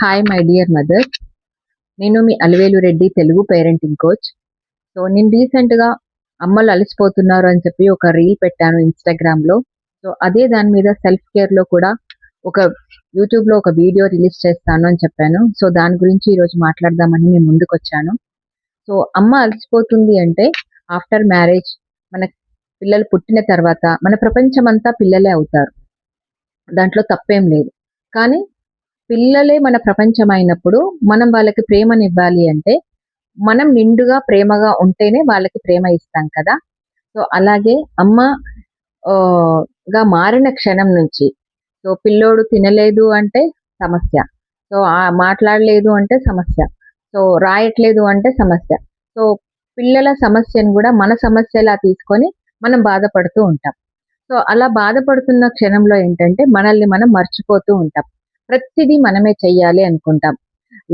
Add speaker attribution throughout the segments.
Speaker 1: Hi my dear mother. నేను మీ Alivelu Reddy Telugu parenting coach. So నేను రీసెంట్గా అమ్మలు అలసిపోతున్నారు అని చెప్పి ఒక రీల్ పెట్టాను ఇన్స్టాగ్రామ్లో. సో అదే దాని మీద సెల్ఫ్ కేర్లో కూడా ఒక యూట్యూబ్లో ఒక వీడియో రిలీజ్ చేస్తాను అని చెప్పాను. సో దాని గురించి ఈరోజు మాట్లాడదామని నేను ముందుకు వచ్చాను. సో అమ్మ అలసిపోతుంది అంటే ఆఫ్టర్ మ్యారేజ్ మన పిల్లలు పుట్టిన తర్వాత మన ప్రపంచమంతా పిల్లలే అవుతారు, దాంట్లో తప్పేం లేదు. కానీ పిల్లలే మన ప్రపంచం అయినప్పుడు మనం వాళ్ళకి ప్రేమనివ్వాలి అంటే మనం నిండుగా ప్రేమగా ఉంటేనే వాళ్ళకి ప్రేమ ఇస్తాం కదా. సో అలాగే అమ్మ ఆ, గా మారిన క్షణం నుంచి సో పిల్లోడు తినలేదు అంటే సమస్య, సో మాట్లాడలేదు అంటే సమస్య, సో రాయట్లేదు అంటే సమస్య. సో పిల్లల సమస్యను కూడా మన సమస్యలా తీసుకొని మనం బాధపడుతూ ఉంటాం. సో అలా బాధపడుతున్న క్షణంలో ఏంటంటే మనల్ని మనం మర్చిపోతూ ఉంటాం. ప్రతిదీ మనమే చెయ్యాలి అనుకుంటాం.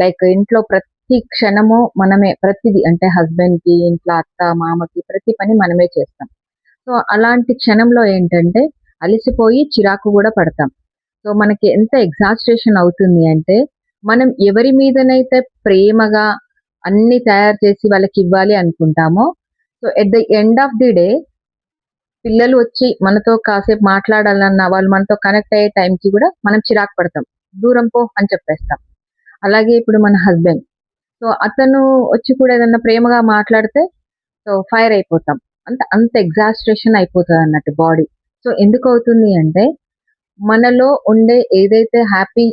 Speaker 1: లైక్ ఇంట్లో ప్రతి క్షణము మనమే, ప్రతిదీ అంటే హస్బెండ్ కి, ఇంట్లో అత్త మామకి ప్రతి పని మనమే చేస్తాం. సో అలాంటి క్షణంలో ఏంటంటే అలసిపోయి చిరాకు కూడా పడతాం. సో మనకి ఎంత ఎగ్జాస్ట్రేషన్ అవుతుంది అంటే మనం ఎవరి మీదనైతే ప్రేమగా అన్ని తయారు చేసి వాళ్ళకి ఇవ్వాలి అనుకుంటామో, so at the end of the day పిల్లలు వచ్చి మనతో కాసేపు మాట్లాడాలన్నా వాళ్ళు మనతో కనెక్ట్ అయ్యే టైంకి కూడా మనం చిరాకు పడతాం, దూరం పో అని చెప్పేస్తాం. అలాగే ఇప్పుడు మన హస్బెండ్, సో అతను వచ్చి కూడా ఏదన్నా ప్రేమగా మాట్లాడితే సో ఫైర్ అయిపోతాం. అంత ఎగ్జాస్ట్రేషన్ అయిపోతుంది అన్నట్టు బాడీ. సో ఎందుకు అవుతుంది అంటే మనలో ఉండే ఏదైతే హ్యాపీ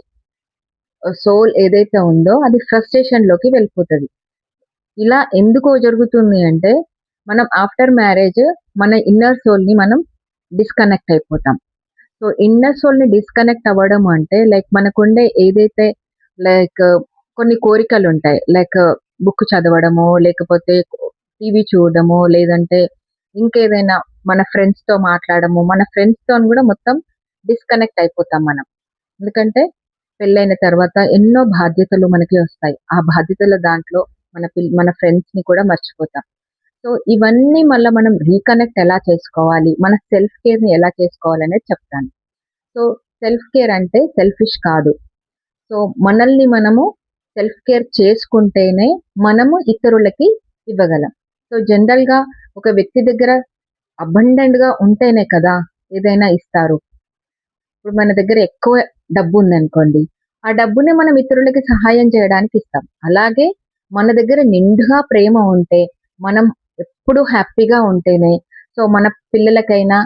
Speaker 1: సోల్ ఏదైతే ఉందో అది ఫ్రస్ట్రేషన్ లోకి వెళ్ళిపోతుంది. ఇలా ఎందుకో జరుగుతుంది అంటే మనం ఆఫ్టర్ మ్యారేజ్ మన ఇన్నర్ సోల్ ని మనం డిస్కనెక్ట్ అయిపోతాం. సో ఇన్నర్ సోల్ ని డిస్కనెక్ట్ అవ్వడం అంటే లైక్ మనకుండే ఏదైతే లైక్ కొన్ని కోరికలు ఉంటాయి, లైక్ బుక్ చదవడము, లేకపోతే టీవీ చూడడము, లేదంటే ఇంకేదైనా మన ఫ్రెండ్స్ తో మాట్లాడము. మన ఫ్రెండ్స్ తో కూడా మొత్తం డిస్కనెక్ట్ అయిపోతాం మనం. ఎందుకంటే పెళ్ళైన తర్వాత ఎన్నో బాధ్యతలు మనకి వస్తాయి. ఆ బాధ్యతల దాంట్లో మన ఫ్రెండ్స్ ని కూడా మర్చిపోతాం. సో ఇవన్నీ మళ్ళీ మనం రీకనెక్ట్ ఎలా చేసుకోవాలి, మన సెల్ఫ్ కేర్ ని ఎలా చేసుకోవాలి అనేది చెప్తాను. సో సెల్ఫ్ కేర్ అంటే సెల్ఫిష్ కాదు. సో మనల్ని మనము సెల్ఫ్ కేర్ చేసుకుంటేనే మనము ఇతరులకి ఇవ్వగలం. సో జనరల్ గా ఒక వ్యక్తి దగ్గర అబండెంట్ గా ఉంటేనే కదా ఏదైనా ఇస్తారు. ఇప్పుడు మన దగ్గర ఎక్కువ డబ్బు ఉందనుకోండి, ఆ డబ్బుని మనం ఇతరులకి సహాయం చేయడానికి ఇస్తాం. అలాగే మన దగ్గర నిండుగా ప్రేమ ఉంటే, మనం ఎప్పుడు హ్యాపీగా ఉంటేనే సో మన పిల్లలకైనా,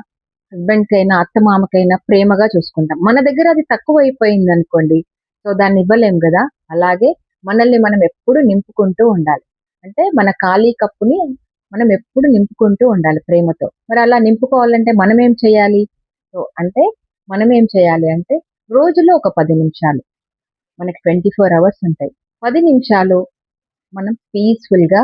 Speaker 1: హస్బెండ్ కైనా, అత్తమామకైనా ప్రేమగా చూసుకుంటాం. మన దగ్గర అది తక్కువ అయిపోయింది అనుకోండి, సో దాన్ని ఇవ్వలేం కదా. అలాగే మనల్ని మనం ఎప్పుడు నింపుకుంటూ ఉండాలి. అంటే మన ఖాళీ కప్పుని మనం ఎప్పుడు నింపుకుంటూ ఉండాలి ప్రేమతో. మరి అలా నింపుకోవాలంటే మనం ఏం చేయాలి? సో అంటే మనం ఏం చేయాలి అంటే రోజులో ఒక 10 నిమిషాలు, మనకి 24 అవర్స్ ఉంటాయి. 10 నిమిషాలు మనం పీస్ఫుల్ గా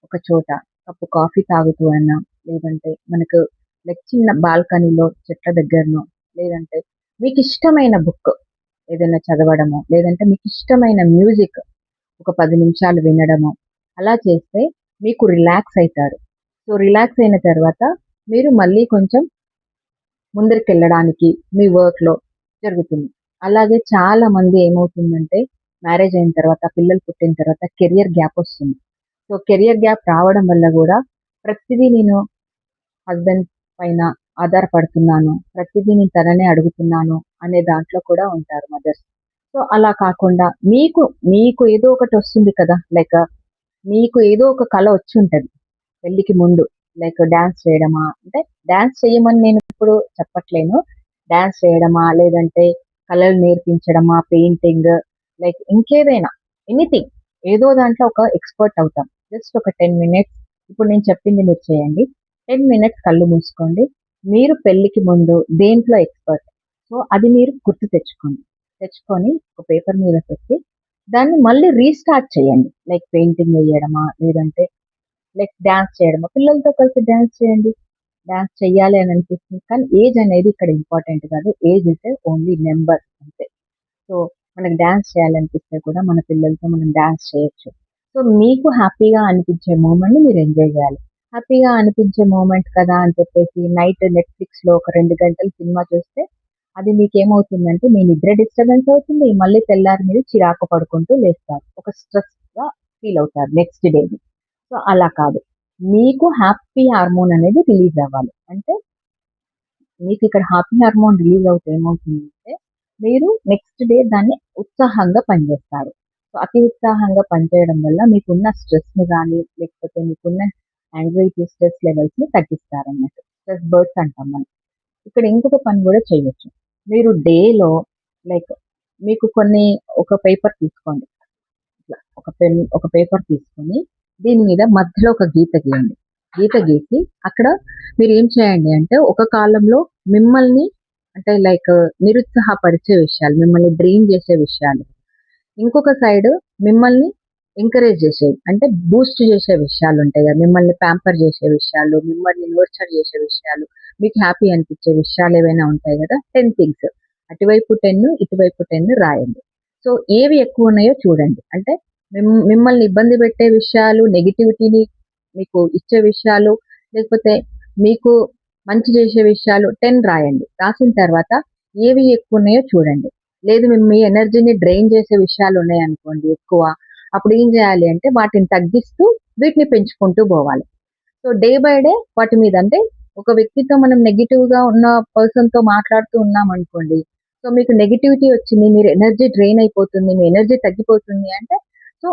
Speaker 1: ఒక చోట కప్పు కాఫీ తాగుతూ అయినా, లేదంటే మనకు లైక్ చిన్న బాల్కనీలో చెట్ల దగ్గరనో, లేదంటే మీకు ఇష్టమైన బుక్ ఏదైనా చదవడము, లేదంటే మీకు ఇష్టమైన మ్యూజిక్ ఒక 10 నిమిషాలు వినడము, అలా చేస్తే మీకు రిలాక్స్ అవుతారు. సో రిలాక్స్ అయిన తర్వాత మీరు మళ్ళీ కొంచెం ముందరికి వెళ్ళడానికి మీ వర్క్ లో జరుగుతుంది. అలాగే చాలా మంది ఏమవుతుందంటే మ్యారేజ్ అయిన తర్వాత, పిల్లలు పుట్టిన తర్వాత కెరియర్ గ్యాప్ వస్తుంది. సో కెరియర్ గ్యాప్ రావడం వల్ల కూడా ప్రతిదీ నేను హస్బెండ్ పైన ఆధారపడుతున్నాను, ప్రతిదీ నేను తననే అడుగుతున్నాను అనే దాంట్లో కూడా ఉంటారు మదర్స్. సో అలా కాకుండా మీకు మీకు ఏదో ఒకటి వస్తుంది కదా, లైక్ మీకు ఏదో ఒక కళ వచ్చి ఉంటది పెళ్లికి ముందు. లైక్ డాన్స్ చేయడమా, అంటే డాన్స్ చేయమని నేను ఇప్పుడు చెప్పట్లేను. డాన్స్ చేయడమా, లేదంటే కళలు నేర్పించడమా, పెయింటింగ్, లైక్ ఇంకేదైనా ఎనీథింగ్, ఏదో దాంట్లో ఒక ఎక్స్పర్ట్ అవుతాం. జస్ట్ ఒక 10 మినిట్స్ ఇప్పుడు నేను చెప్పింది మీరు చేయండి. 10 మినిట్స్ కళ్ళు మూసుకోండి. మీరు పెళ్లికి ముందు దేంట్లో ఎక్స్పర్ట్, సో అది మీరు గుర్తు తెచ్చుకొని ఒక పేపర్ మీద పెట్టి దాన్ని మళ్ళీ రీస్టార్ట్ చేయండి. లైక్ పెయింటింగ్ వేయడమా, లేదంటే లైక్ డాన్స్ చేయడమా, పిల్లలతో కలిసి డాన్స్ చేయండి. డాన్స్ చెయ్యాలి అని అనిపిస్తుంది, కానీ ఏజ్ అనేది ఇక్కడ ఇంపార్టెంట్ కాదు. ఏజ్ ఇస్ ఓన్లీ నెంబర్ అంతే. సో మనకు డాన్స్ చేయాలనిపిస్తే కూడా మన పిల్లలతో మనం డాన్స్ చేయొచ్చు. సో మీకు హ్యాపీగా అనిపించే మూమెంట్ ని మీరు ఎంజాయ్ చేయాలి. హ్యాపీగా అనిపించే మూమెంట్ కదా అని చెప్పేసి నైట్ నెట్ఫ్లిక్స్ లో ఒక 2 గంటలు సినిమా చూస్తే అది మీకేమవుతుందంటే మీ నిద్ర డిస్టర్బెన్స్ అవుతుంది. మళ్ళీ తెల్లారి మీరు చిరాకు పడుకుంటూ లేస్తారు. ఒక స్ట్రెస్‌గా ఫీల్ అవుతారు నెక్స్ట్ డేని. సో, అలా కాదు. మీకు హ్యాపీ హార్మోన్ అనేది రిలీజ్ అవ్వాలి. అంటే మీకిక్కడ హ్యాపీ హార్మోన్ రిలీజ్ అవుతే ఏమవుతుందంటే, మీరు నెక్స్ట్ డే దాన్ని ఉత్సాహంగా పనిచేస్తారు. సో, అతి ఉత్సాహంగా పనిచేయడం వల్ల మీకున్న స్ట్రెస్‌ని గాని, లేకపోతే మీకున్న యాంగ్జైటీ, స్ట్రెస్ లెవెల్స్‌ని తగ్గిస్తారన్నట్టు. స్ట్రెస్ బర్డ్స్ అంటాం మనం. ఇక్కడ ఇంకొక పని గూడా చేయొచ్చు. మీరు డేలో లైక్ మీకు కొన్ని ఒక పేపర్ తీసుకోండి. ఇట్లా ఒక పెన్, ఒక పేపర్ తీసుకొని దీని మీద మధ్యలో ఒక గీత గీయండి. గీత గీసి అక్కడ మీరేం చేయండి అంటే ఒక కాలంలో మిమ్మల్ని అంటే లైక్ నిరుత్సాహపరిచే విషయాలు, మిమ్మల్ని డ్రీమ్ చేసే విషయాలు. ఇంకొక సైడ్ మిమ్మల్ని ఎంకరేజ్ చేసేవి. అంటే బూస్ట్ చేసే విషయాలుంటాయి గదా! మిమ్మల్ని ప్యాంపర్ చేసే విషయాలు, మిమ్మల్ని నర్చర్ చేసే విషయాలు, మీకు హ్యాపీ అనిపించే విషయాలేవైనా ఉంటాయి గదా! 10 థింగ్స్. అటువైపు 10, ఇటువైపు 10 రాయండి. సో, ఏవి ఎక్కువున్నాయో చూడండి. అంటే మిమ్మల్ని ఇబ్బంది పెట్టే విషయాలు, నెగటివిటీని మీకు ఇచ్చే విషయాలు, లేకపోతే మీకు మంచి చేసే విషయాలు 10 రాయండి. రాసిన తర్వాత ఏవి ఎక్కువున్నాయో చూడండి. లేదు మీ ఎనర్జీని డ్రైన్ చేసే విషయాలున్నాయనుకోండి ఎక్కువ, అప్పుడు ఏం చేయాలి అంటే వాటిని తగ్గిస్తూ వీటిని పెంచుకుంటూ పోవాలి. సో, డే బై డే వాటి మీద అంటే ఒక వ్యక్తితో మనం నెగెటివ్‌గా ఉన్న పర్సన్‌తో మాట్లాడుతూ ఉన్నామనుకోండి. సో, మీకు నెగటివిటీ వచ్చింది. మీరు ఎనర్జీ డ్రైన్ అయిపోతుంది. మీ ఎనర్జీ తగ్గిపోతుంది అంటే సో,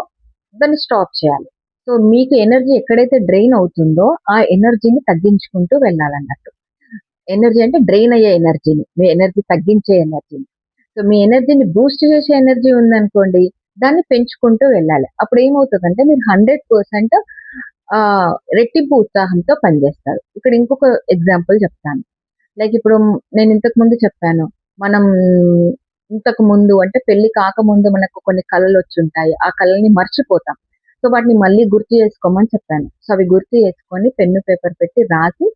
Speaker 1: దాన్ని స్టాప్ చేయాలి. సో, మీకు ఎనర్జీ ఎక్కడైతే డ్రైన్ అవుతుందో ఆ ఎనర్జీని తగ్గించుకుంటూ వెళ్ళాలన్నట్టు. ఎనర్జీ అంటే డ్రైన్ అయ్యే ఎనర్జీని. మీ ఎనర్జీ తగ్గించే ఎనర్జీని. సో, మీ ఎనర్జీని బూస్ట్ చేసే ఎనర్జీ ఉందనుకోండి, దాన్ని పెంచుకుంటూ వెళ్ళాలి. అప్పుడేమవుతదంటే మీరు 100% రెట్టింపు ఉత్సాహంతో పనిజేస్తారు. ఇక్కడ ఇంకొక ఎగ్జాంపుల్ చెప్తాను. లైక్ ఇప్పుడు నేను ఇంతకు ముందు చెప్పాను. మనం ఇంతకు ముందు అంటే పెళ్లి కాకముందు మనకు కొన్ని కలలొచ్చుంటాయి. ఆ కలల్ని మర్చిపోతాం. సో, వాటిని మళ్ళీ గుర్తు చేసుకోమని చెప్పాను. సో, అవి గుర్తు చేసుకొని పెన్ను, పేపర్ పెట్టి రాసి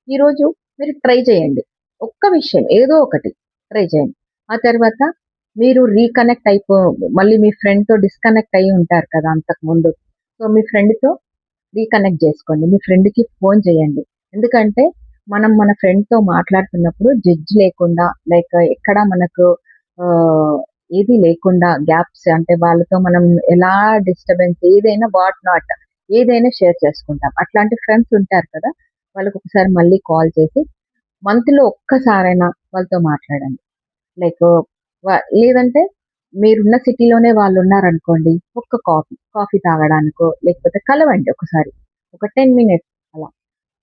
Speaker 1: ఈరోజు మీరు ట్రై చేయండి. ఒక్క విషయం ఏదో ఒకటి ట్రై చేయండి. ఆ తర్వాత మీరు రీకనెక్ట్ మళ్ళీ మీ ఫ్రెండ్‌తో డిస్కనెక్ట్ అయ్యి ఉంటారు కదా! అంతకుముందు. సో, మీ ఫ్రెండ్‌తో రీకనెక్ట్ జేసుకోండి. మీ ఫ్రెండ్‌కి ఫోను చేయండి. ఎందుకంటే మనం మన ఫ్రెండ్‌తో మాట్లాడుతున్నప్పుడు జడ్జ్ లేకుండా లైక్ ఎక్కడ మనకు ఆహ్, ఏది లేకుండా గ్యాప్స్ అంటే వాళ్ళతో మనం ఎలా డిస్టర్బెన్స్ ఏదైనా వాట్ నాట్ ఏదైనా షేర్ చేసుకుంటాం. అట్లాంటి ఫ్రెండ్స్ ఉంటారు కదా! వాళ్ళకొకసారి మళ్ళీ కాల్ చేసి మంత్‌లో ఒక్కసారైనా వాళ్ళతో మాట్లాడండి. లైక్ లేదంటే మీరున్న సిటీలోనే వాళ్ళున్నారనుకోండి. ఒక్క కాఫీ తాగడానికో, లేకపోతే కలవండి ఒకసారి. ఒక 10 మినిట్స్ అలా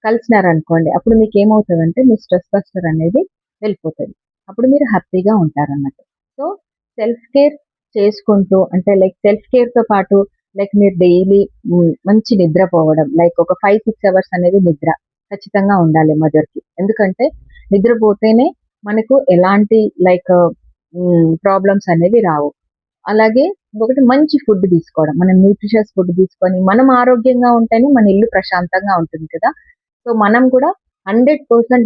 Speaker 1: కలిసినారనుకోండి. అప్పుడు మీకేమవుతదంటే మీ స్ట్రెస్ బస్టర్ అనేది వెళ్ళిపోతది. అప్పుడు మీరు హ్యాపీగా ఉంటారన్నట్టు. సో, సెల్ఫ్ కేర్ చేసుకుంటూ అంటే లైక్ సెల్ఫ్ కేర్‌తో పాటు లైక్ మీరు డైలీ మంచి నిద్రపోవడం. లైక్ ఒక 5, 6 అవర్స్ అనేది నిద్ర ఖచ్చితంగా ఉండాలి మదర్‌కి. ఎందుకంటే నిద్రపోతేనే మనకు ఎలాంటి లైక్ ప్రాబ్లమ్స్ అనేవి రావు. అలాగే ఇంకొకటి మంచి ఫుడ్ తీసుకోవడం. మనం న్యూట్రిషియస్ ఫుడ్ తీసుకొని, మనం ఆరోగ్యంగా ఉంటేనే మన ఇల్లు ప్రశాంతంగా ఉంటుంది కదా! సో, మనం కూడా 100%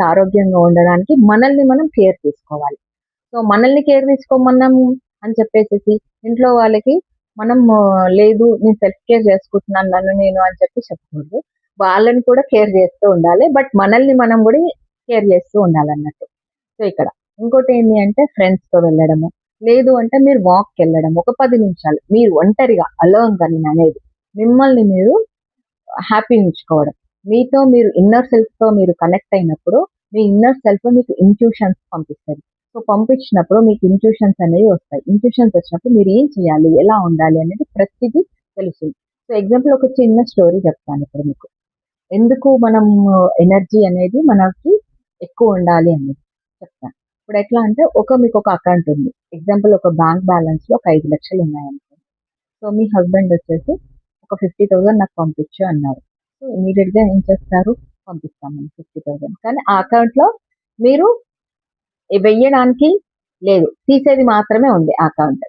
Speaker 1: ఆరోగ్యంగా ఉండడానికి మనల్ని మనం కేర్ తీసుకోవాలి. సో, మనల్ని కేర్ తీసుకోమన్నాము అని చెప్పేసేసి ఇంట్లో వాళ్ళకి మనం లేదు నేను సెల్ఫ్ కేర్ చేసుకుంటున్నాను నన్ను నేను అని చెప్పి చెప్పకూడదు. వాళ్ళని కూడా కేర్ చేస్తూ ఉండాలి. బట్ మనల్ని మనం కూడా కేర్ చేస్తూ ఉండాలన్నట్టు. సో, ఇక్కడ ఇంకోటేంటి అంటే ఫ్రెండ్స్‌తో వెళ్ళడము. లేదు అంటే మీరు వాక్‌కెళ్ళడం. ఒక 10 నిమిషాలు. మీరు ఒంటరిగా అలోన్‌గా నేననేది. మిమ్మల్ని మీరు హ్యాపీ ఉంచుకోవడం. మీతో మీరు ఇన్నర్ సెల్ఫ్‌తో మీరు కనెక్ట్ అయినప్పుడు, మీ ఇన్నర్ సెల్ఫ్ మీకు ఇంట్యూషన్స్ పంపిస్తది. సో, పంపించినప్పుడు మీకు ఇంట్యూషన్స్ అనేవి వస్తాయి. ఇంట్యూషన్స్ వచ్చినప్పుడు మీరు ఏం చేయాలి? ఎలా ఉండాలి? అనేది ప్రతిదీ తెలుస్తుంది. సో, ఎగ్జాంపుల్ ఒక చిన్న స్టోరీ చెప్తాను ఇప్పుడు మీకు. ఎందుకు మనం ఎనర్జీ అనేది మనకి ఎక్కువుండాలి అనేది చెప్తాను. ఇప్పుడెట్లా అంటే మీకొక అకౌంట్ ఉంది. ఎగ్జాంపుల్ ఒక బ్యాంక్ బ్యాలెన్స్‌లో ఒక 5,00,000 ఉన్నాయనుకోండి. సో, మీ హస్బెండ్ వచ్చేసి ఒక 50,000 నాకు పంపించు అన్నారు. సో, ఇమ్మీడియేట్‌గా ఏం చేస్తారు? పంపిస్తామని 50,000 కానీ ఆ అకౌంట్‌లో మీరు వెయ్యడానికి లేదు. తీసేది మాత్రమే ఉంది ఆ అకౌంట్.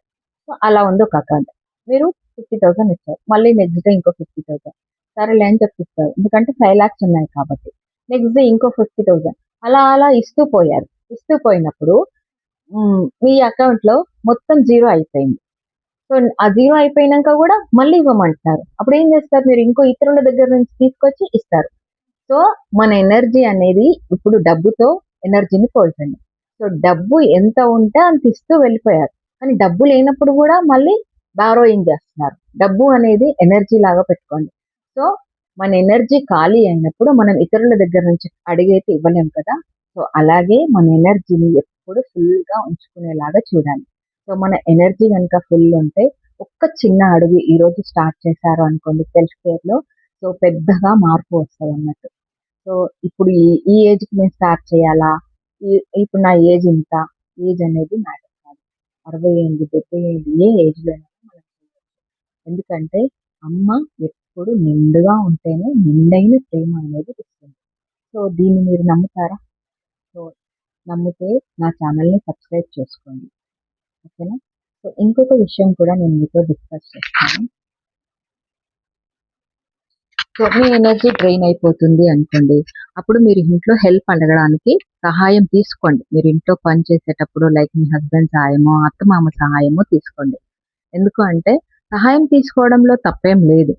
Speaker 1: సో, అలా ఉంది ఒక అకౌంట్. మీరు 50,000 ఇచ్చారు. మళ్ళీ నెక్స్ట్ డే ఇంకో 50,000 సరేలే అని చెప్పిస్తారు. ఎందుకంటే 5,00,000 ఉన్నాయి కాబట్టి. నెక్స్ట్ డే ఇంకో 50,000 అలా అలా ఇస్తూ పోయారు. ఇస్తూ పోయినప్పుడు మీ అకౌంట్‌లో మొత్తం జీరో అయిపోయింది. సో, ఆ జీరో అయిపోయినంక గూడా మళ్ళీ ఇవ్వమంటున్నారు. అప్పుడేం జేస్తారు మీరు ఇంకో ఇతరుల దగ్గర నుంచి తీసుకొచ్చి ఇస్తారు. సో, మన ఎనర్జీ అనేది ఇప్పుడు డబ్బుతో ఎనర్జీని పోల్చండి. సో డబ్బు ఎంత ఉంటే అంత ఇస్తూ వెళ్ళిపోయారు. కానీ డబ్బు లేనప్పుడు కూడా మళ్ళీ బారోయింగ్ చేస్తున్నారు. డబ్బు అనేది ఎనర్జీ లాగా పెట్టుకోండి. సో మన ఎనర్జీ ఖాళీ అయినప్పుడు మనం ఇతరుల దగ్గర నుంచి అడిగైతే ఇవ్వలేం కదా! సో అలాగే మన ఎనర్జీని ఎప్పుడు ఫుల్‌గా ఉంచుకునేలాగా చూడాలి. సో మన ఎనర్జీ గనుక ఫుల్ ఉంటే ఒక్క చిన్న అడుగు ఈరోజు స్టార్ట్ చేశారు అనుకోండి సెల్ఫ్ కేర్‌లో, సో పెద్దగా మార్పు వస్తదన్నట్టు. సో ఇప్పుడు ఈ ఈ ఏజ్‌కి నేను స్టార్ట్ చేయాలా? ఇప్పుడు నా ఏజ్ ఇంత. ఏజ్ అనేది మ్యాటర్ కాదు. 60 ఏండ్లు, 70 ఏండ్లు ఏ ఏజ్‌లో అయినా మనం చేయొచ్చు. ఎందుకంటే అమ్మ ఎప్పుడు నిండుగా ఉంటేనే నిండైన ప్రేమ అనేది ఇస్తుంది. సో దీన్ని మీరు నమ్ముతారా? సో నమ్మితే నా ఛానల్‌ని సబ్స్క్రైబ్ చేసుకోండి. ఓకేనా? సో ఇంకొక విషయం కూడా నేను మీతో డిస్కస్ చేస్తాను. సో మీ ఎనర్జీ డ్రైన్ అయిపోతుంది అనుకోండి. అప్పుడు మీరు ఇంట్లో హెల్ప్ అడగడానికి సహాయం తీసుకోండి. మీరు ఇంట్లో పని చేసేటప్పుడు లైక్ మీ హస్బెండ్ సహాయమో, అత్తమామ సహాయమో తీసుకోండి. ఎందుకు అంటే సహాయం తీసుకోవడంలో తప్పేం లేదు.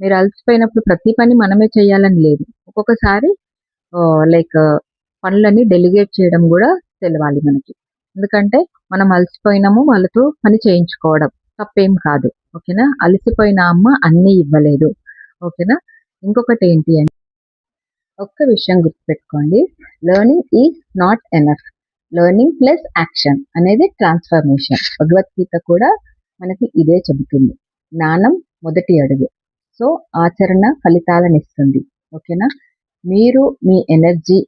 Speaker 1: మీరు అలసిపోయినప్పుడు ప్రతి పని మనమే చేయాలని లేదు. ఒక్కొక్కసారి లైక్ పనులని డెలిగేట్ చేయడం కూడా తెలవాలి మనకి. ఎందుకంటే మనం అలసిపోయినాము వాళ్ళతో పని చేయించుకోవడం తప్పేం కాదు. ఓకేనా? అలసిపోయిన అమ్మ అన్నీ ఇవ్వలేదు. ఓకేనా? ఇంకొకటి ఏంటి అంటే ఒక్క విషయం గుర్తుపెట్టుకోండి. Learning is not enough. Learning plus action అనేది ట్రాన్స్ఫర్మేషన్. భగవద్గీత కూడా మనకి ఇదే చెబుతుంది. జ్ఞానం మొదటి అడుగు. సో ఆచరణ ఫలితాలనిస్తుంది. ఓకేనా? మీరు మీ ఎనర్జీ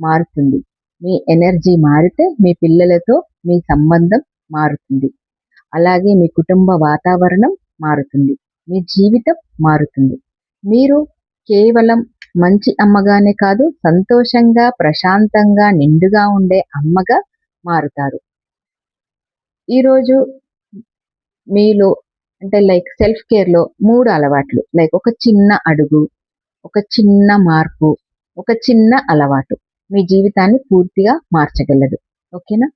Speaker 1: మారుతుంది. మీ ఎనర్జీ మారితే మీ పిల్లలతో మీ సంబంధం మారుతుంది. అలాగే మీ కుటుంబ వాతావరణం మారుతుంది. మీ జీవితం మారుతుంది. మీరు కేవలం మంచి అమ్మగానే కాదు, సంతోషంగా, ప్రశాంతంగా, నిండుగా ఉండే అమ్మగా మారుతారు. ఈరోజు మీలో అంటే లైక్ సెల్ఫ్ కేర్‌లో 3 అలవాట్లు లైక్ ఒక చిన్న అడుగు, ఒక చిన్న మార్పు, ఒక చిన్న అలవాటు మీ జీవితాన్ని పూర్తిగా మార్చగలదు. ఓకేనా?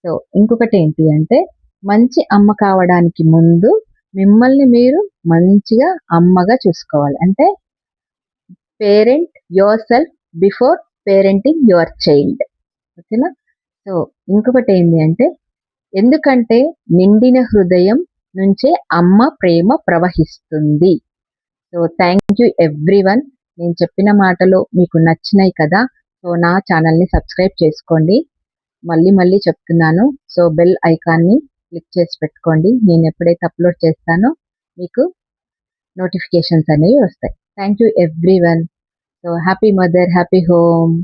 Speaker 1: సో ఇంకొకటి ఏంటి అంటే మంచి అమ్మ కావడానికి ముందు మిమ్మల్ని మీరు మంచిగా అమ్మగా చూసుకోవాలి. అంటే parent your self before parenting your child. ఓకేనా? సో ఇంకొకటి ఏంటి అంటే ఎందుకంటే నిండిన హృదయం నుంచే అమ్మ ప్రేమ ప్రవహిస్తుంది. So thank you everyone. నేను చెప్పిన మాటలు మీకు నచ్చినాయి కదా! సో నా ఛానల్‌ని సబ్స్క్రైబ్ చేసుకోండి. మళ్ళీ మళ్ళీ చెప్తున్నాను. సో బెల్ ఐకాన్‌ని క్లిక్ చేసి పెట్టుకోండి. నేను ఎప్పుడైతే అప్లోడ్ చేస్తానో మీకు నోటిఫికేషన్స్ అనేవి వస్తాయి. Thank you everyone. So happy mother, happy home.